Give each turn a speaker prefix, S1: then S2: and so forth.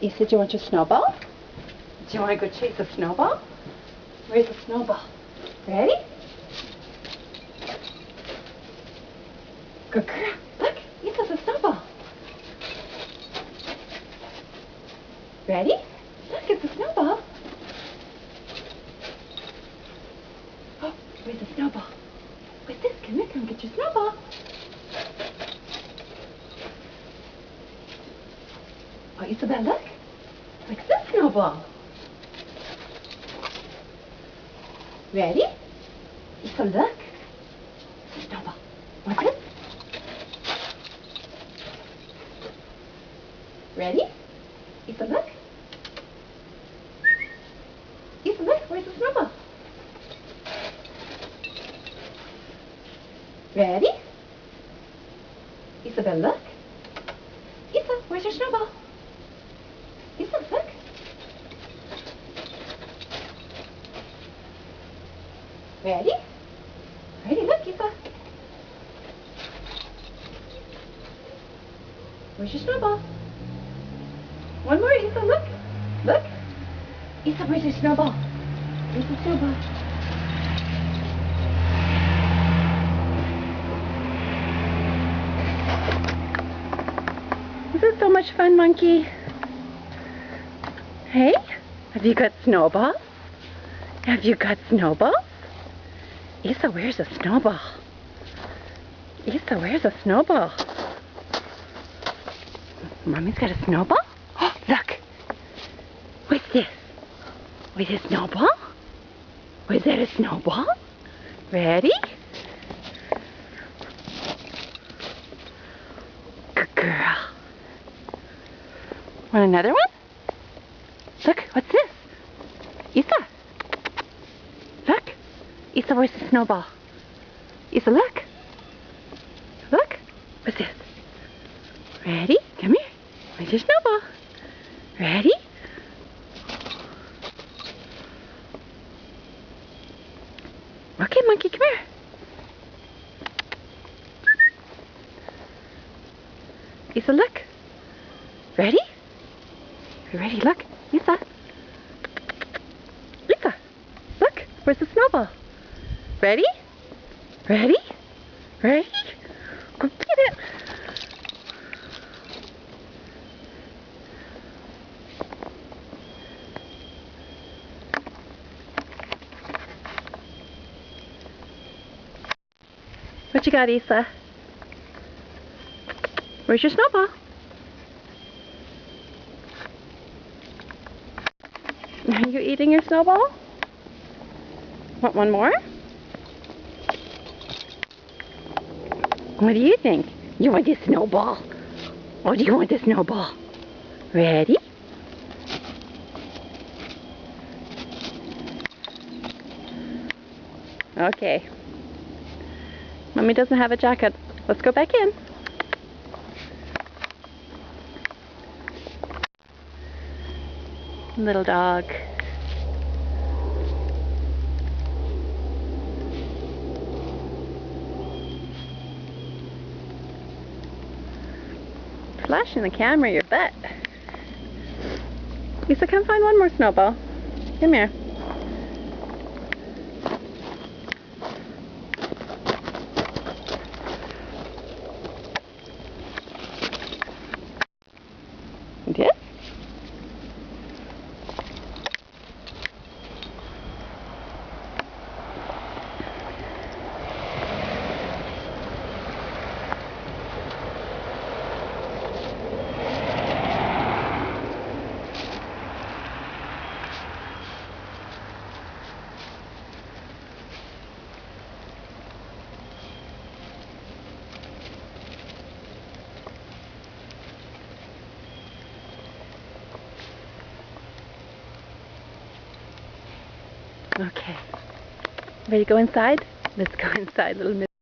S1: You said you want your snowball? Do you want to go chase a snowball? Where's the snowball? Ready? Good girl. Look, Isa's a snowball. Ready? Look, it's a snowball. Oh, where's the snowball? What's this? Come here, come get your snowball. Oh, Isabel, look. What's this snowball? Ready? Isa, look. Snowball. What's it? Ready? Isa, look. Isa, look. Where's the snowball? Ready? Isabel, look. Isa, where's your snowball? Isa, look. Ready? Ready, look, Isa. Where's your snowball? One more, Isa, look. Look. Isa, where's your snowball? Where's the snowball? This is so much fun, Monkey. Hey, have you got snowballs? Have you got snowballs? Isa, where's a snowball? Isa, where's a snowball? Mommy's got a snowball? Oh, look! What's this? Was it a snowball? Was that a snowball? Ready? Good girl. Want another one? Look, what's this? Isa. Look. Isa, where's the snowball? Isa, look. Look. What's this? Ready? Come here. Where's your snowball? Ready? Okay, Monkey, come here. Isa, look. Ready? You ready? Look. Isa. Isa. Look. Where's the snowball? Ready? Ready? Ready? Go get it. What you got, Isa? Where's your snowball? Are you eating your snowball? Want one more? What do you think? You want this snowball? Or do you want the snowball? Ready? Okay. Mommy doesn't have a jacket. Let's go back in. Little dog. Flashing the camera, your butt. Lisa, come find one more snowball. Come here. You did? Okay. Ready to go inside? Let's go inside, little miss.